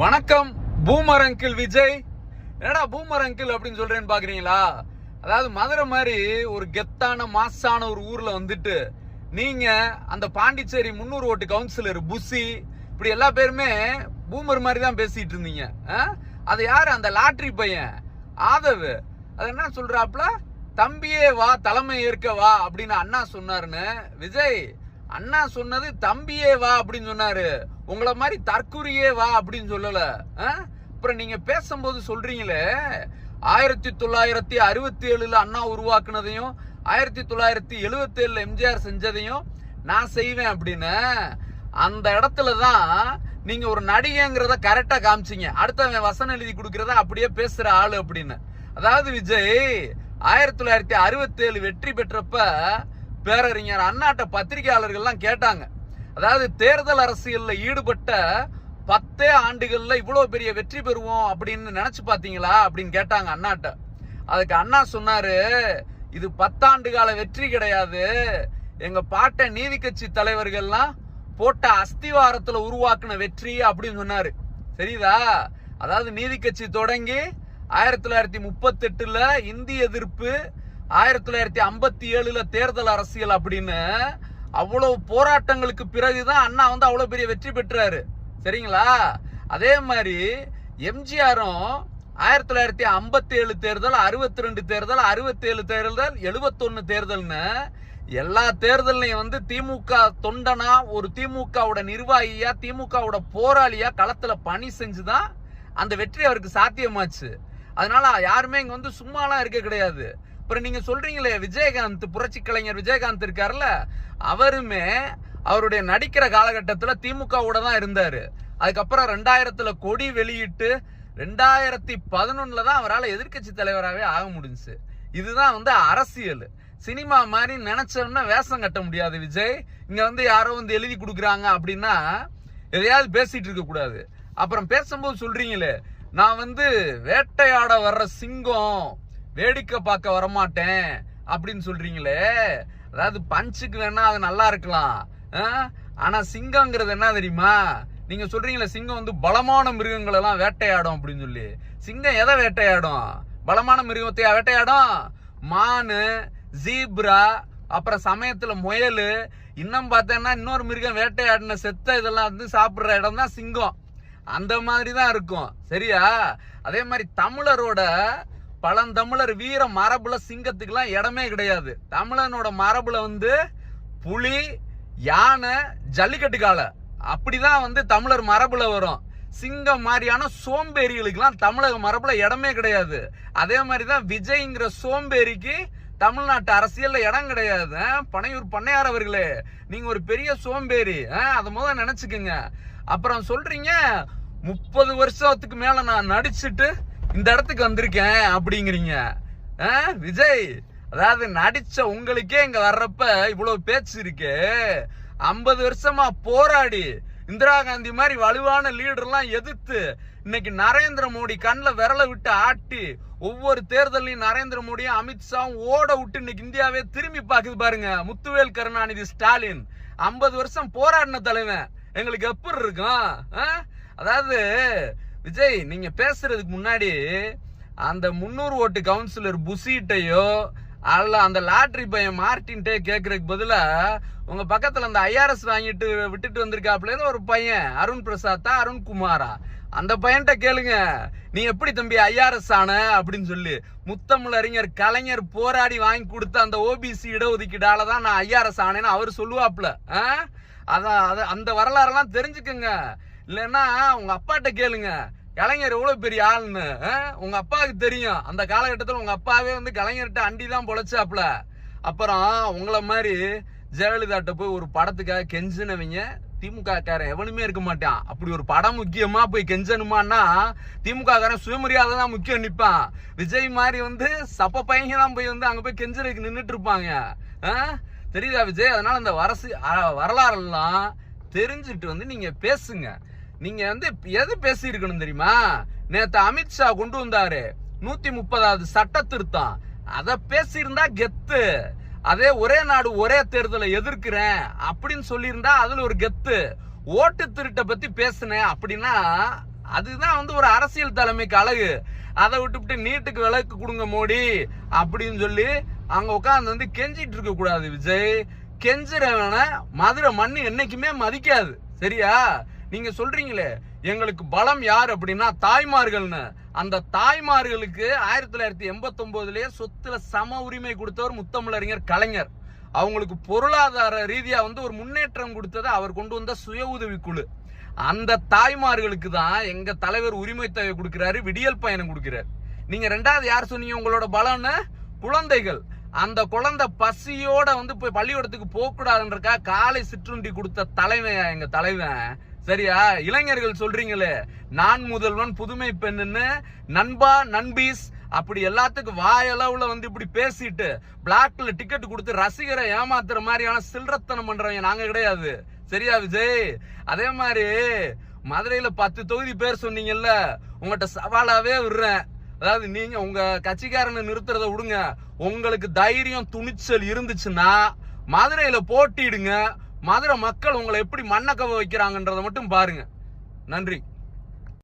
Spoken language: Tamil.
வணக்கம் பூமர் அங்கிள் விஜய். என்னடா பூமர் அங்கிள் அப்படின்னு சொல்றேன்னு பாக்குறீங்களா? அதாவது மதுரை மாதிரி ஒரு கெத்தான மாசான ஒரு ஊர்ல வந்துட்டு நீங்க அந்த பாண்டிச்சேரி 300 ஓட்டு கவுன்சிலர் புசி இப்படி எல்லா பேருமே பூமர் மாதிரி தான் பேசிட்டு இருந்தீங்க. அது யாரு? அந்த லாட்ரி பையன் ஆதவ். அது என்ன சொல்றாப்ல, தம்பியே வா தலைமை ஏற்க வா அப்படின்னு அண்ணா சொன்னாருன்னு. விஜய், அண்ணா சொன்னது தம்பியே வா அப்படின்னு சொன்னாரு, உங்களை மாதிரி தற்குறியே வா அப்படின்னு சொல்லல. அப்புறம் நீங்க பேசும்போது சொல்றீங்களே 1967 அண்ணா உருவாக்குனதையும் 1977 எம்ஜிஆர் செஞ்சதையும் நான் செய்வேன் அப்படின்னு. அந்த இடத்துலதான் நீங்க ஒரு நடிகைங்கிறத கரெக்டா காமிச்சீங்க. அடுத்தவன் வசனம் எழுதி கொடுக்கறத அப்படியே பேசுற ஆளு அப்படின்னு. அதாவது விஜய், 1967 வெற்றி பெற்றப்ப பேரறிஞர் அண்ணாட்ட பத்திரிகையாளர்கள்லாம் கேட்டாங்க, அதாவது தேர்தல் அரசியல்ல ஈடுபட்ட 10 ஆண்டுகள்ல இவ்வளவு பெரிய வெற்றி பெறுவோம் அப்படின்னு நினைச்சு பாத்தீங்களா அப்படின்னு கேட்டாங்க அண்ணாட்ட. அதுக்கு அண்ணா சொன்னாரு, இது 10 ஆண்டு கால வெற்றி கிடையாது, எங்க பாட்ட நீதி கட்சி தலைவர்கள்லாம் போட்ட அஸ்திவாரத்துல உருவாக்குன வெற்றி அப்படின்னு சொன்னாரு. சரிதா? அதாவது நீதி கட்சி தொடங்கி 1938 இந்திய எதிர்ப்பு, 1957 தேர்தல் அரசியல் அப்படின்னு அவ்வளவு போராட்டங்களுக்கு பிறகுதான் அண்ணா வந்து அவ்வளவு பெரிய வெற்றி பெற்றாரு. சரிங்களா? அதே மாதிரி எம்ஜிஆரும் 1957 தேர்தல், 62 தேர்தல், 67 தேர்தல், 71 தேர்தல்னு எல்லா தேர்தலையும் வந்து திமுக தொண்டனா, ஒரு திமுகவோட நிர்வாகியா, திமுகவோட போராளியா களத்துல பணி செஞ்சுதான் அந்த வெற்றி அவருக்கு சாத்தியமாச்சு. அதனால யாருமே இங்க வந்து சும்மாலாம் இருக்க கிடையாது. அப்புறம் நீங்க சொல்றீங்களே விஜயகாந்த், புரட்சி கலைஞர் விஜயகாந்த் இருக்காருல்ல, அவருமே அவருடைய நடிக்கிற காலகட்டத்துல திமுகவோட தான் இருந்தாரு. அதுக்கப்புறம் 2000 கொடி வெளியிட்டு 2011 தான் அவரால் எதிர்கட்சி தலைவராகவே ஆக முடிஞ்சுச்சு. இதுதான் வந்து அரசியல். சினிமா மாதிரி நினைச்சோம்னா வேஷம் கட்ட முடியாது விஜய். இங்க வந்து யாரோ வந்து எழுதி கொடுக்குறாங்க அப்படின்னா எதையாவது பேசிட்டு இருக்க கூடாது. அப்புறம் பேசும்போது சொல்றீங்களே, நான் வந்து வேட்டையாட வர்ற சிங்கம், வேடிக்கை பார்க்க வரமாட்டேன் அப்படின்னு சொல்றீங்களே. அதாவது பஞ்சுக்கு வேணா அது நல்லா இருக்கலாம், ஆனா சிங்கம்ங்கிறது என்ன தெரியுமா? நீங்க சொல்றீங்களே சிங்கம் வந்து பலமான மிருகங்கள் எல்லாம் வேட்டையாடும் அப்படின்னு சொல்லி. சிங்கம் எதை வேட்டையாடும்? பலமான மிருகத்தை வேட்டையாடும். மானு, ஜீப்ரா, அப்புறம் சமயத்துல முயல், இன்னும் பார்த்தேன்னா இன்னொரு மிருகம் வேட்டையாடின செத்த இதெல்லாம் வந்து சாப்பிடுற இடம் தான் சிங்கம். அந்த மாதிரி தான் இருக்கும். சரியா? அதே மாதிரி தமிழரோட பழந்தமிழர் வீர மரபுல சிங்கத்துக்குலாம் இடமே கிடையாது. தமிழனோட மரபுல வந்து புலி, யானை, ஜல்லிக்கட்டு காளை அப்படிதான் வந்து தமிழர் மரபுல வரும். சிங்கம் மாதிரியான சோம்பேறிகளுக்கெல்லாம் தமிழக மரபுல இடமே கிடையாது. அதே மாதிரிதான் விஜய்ங்கிற சோம்பேறிக்கு தமிழ்நாட்டு அரசியல்ல இடம் கிடையாது. பனையூர் பண்ணையார் அவர்களே, நீங்க ஒரு பெரிய சோம்பேறி, அதை முதல்ல நினைச்சுக்கோங்க. அப்புறம் சொல்றீங்க 30 வருஷத்துக்கு மேல நான் நடிச்சுட்டு இந்த இடத்துக்கு வந்திருக்கேன் அப்படிங்கிறீங்க. விஜய், அதாவது நடிச்ச உங்களுக்கே இங்க வர்றப்ப இவ்வளவு பேச்சு இருக்கு. 50 வருஷமா போராடி இந்திரா காந்தி மாதிரி வலுவான லீடர்லாம் எதிர்த்து இன்னைக்கு நரேந்திர மோடி கண்ணில் விரல விட்டு ஆட்டி ஒவ்வொரு தேர்தலையும் நரேந்திர மோடியும் அமித்ஷாவும் ஓட விட்டு இன்னைக்கு இந்தியாவே திரும்பி பாக்குது பாருங்க. முத்துவேல் கருணாநிதி ஸ்டாலின் 50 வருஷம் போராடின தலைவன் எங்களுக்கு எப்படி இருக்கும்? அதாவது விஜய், நீங்க பேசுறதுக்கு முன்னாடி அந்த 300 ஓட்டு கவுன்சிலர் புசிட்டையோ அல்ல அந்த லாட்ரி பையன் மார்டின்ட்டே கேட்கறதுக்கு பதிலா உங்க பக்கத்துல அந்த IRS வாங்கிட்டு விட்டுட்டு வந்திருக்காப்ல ஒரு பையன், அருண் பிரசாத்தா அருண்குமாரா, அந்த பையன்கிட்ட கேளுங்க, நீ எப்படி தம்பி IRS ஆன அப்படின்னு சொல்லி. முத்தமிழ் அறிஞர் கலைஞர் போராடி வாங்கி கொடுத்த அந்த OBC இடஒதுக்கீடால தான் நான் IRS ஆனேன்னு அவர் சொல்லுவாப்ல. அதான் அந்த வரலாறெல்லாம் தெரிஞ்சுக்குங்க. இல்லைன்னா உங்க அப்பாட்ட கேளுங்க, கலைஞர் எவ்வளவு பெரிய ஆள்னு உங்க அப்பாவுக்கு தெரியும். அந்த காலகட்டத்தில் உங்க அப்பாவே வந்து கலைஞர்கிட்ட அண்டிதான் பொழைச்சாப்ல. அப்புறம் உங்களை மாதிரி ஜெயலலிதாட்ட போய் ஒரு படத்துக்காக கெஞ்சினவங்க திமுக காரன் எவனுமே இருக்க மாட்டான். அப்படி ஒரு படம் முக்கியமா போய் கெஞ்சனுமான்னா திமுக காரன் சுயமரியாதை தான் முக்கியம் நிற்பான். விஜய் மாதிரி வந்து சப்ப பையங்க தான் போய் வந்து அங்க போய் கெஞ்சனுக்கு நின்றுட்டு இருப்பாங்க. தெரியுதா விஜய்? அதனால அந்த வரலாறெல்லாம் தெரிஞ்சுட்டு வந்து நீங்க பேசுங்க. நீங்க வந்து எது பேசி இருக்கணும் தெரியுமா? நேத்து அமித்ஷா கொண்டு வந்தாரு 130வது சட்ட திருத்தம், அத பேசியிருந்தா கெத்து. அதே ஒரே நாடு ஒரே தேர்தலை எதிர்க்கிறேன் அப்படின்னு சொல்லியிருந்தா அதுல ஒரு கெத்து. ஓட்டு திருட்டை பத்தி பேசுனேன் அப்படின்னா அதுதான் வந்து ஒரு அரசியல் தலைமைக்கு அழகு. அதை விட்டுவிட்டு நீட்டுக்கு விலக்கு கொடுங்க மோடி அப்படின்னு சொல்லி அங்க உட்கார்ந்து வந்து கெஞ்சிட்டு இருக்க கூடாது விஜய். கெஞ்சுறவன மதுரை மண்ணு என்னைக்குமே மதிக்காது. சரியா? நீங்க சொல்றீங்களே எங்களுக்கு பலம் யார் அப்படின்னா தாய்மார்கள்னு. அந்த தாய்மார்களுக்கு 1989லயே சொத்துல சம உரிமை கொடுத்தவர் முத்தமிழறிஞர் கலைஞர். அவங்களுக்கு பொருளாதார ரீதியா வந்து ஒரு முன்னேற்றம் கொடுத்தது அவர் கொண்டு வந்த சுய உதவி குழு. அந்த தாய்மார்களுக்கு தான் எங்க தலைவர் உரிமை தொகை கொடுக்கிறாரு, விடியல் பயணம் கொடுக்கிறாரு. நீங்க ரெண்டாவது யார் சொன்னீங்க உங்களோட பலம்னு? குழந்தைகள். அந்த குழந்தை பசியோட வந்து போய் பள்ளிக்கூடத்துக்கு போக கூடாதுன்றக்கா காலை சிற்றுண்டி கொடுத்த தலைமையா எங்க தலைவன். சரியா? இளைஞர்கள் சொல்றீங்களே நான் முதல்வன் புதுமை பெண்ணுன்னு, நண்பா நண்பீஸ் அப்படி எல்லாத்துக்கும் வாயளவுல வந்து இப்படி பேசிட்டு பிளாக்ல டிக்கெட் கொடுத்து ரசிகரை ஏமாத்துற மாதிரியான சில்லறத்தனம் பண்றவங்க நாங்க கிடையாது. சரியா விஜய்? அதே மாதிரி மதுரையில 10 தொகுதி பேர் சொன்னீங்கல்ல, உங்கள்கிட்ட சவாலாவே விடுறேன். அதாவது நீங்க உங்க கட்சிக்காரனை நிறுத்துறத விடுங்க, உங்களுக்கு தைரியம் துணிச்சல் இருந்துச்சுன்னா மதுரையில போட்டிடுங்க. மதுரை மக்கள் உங்களை எப்படி மண்ணக்கவ வைக்கிறாங்கன்றத மட்டும் பாருங்க. நன்றி.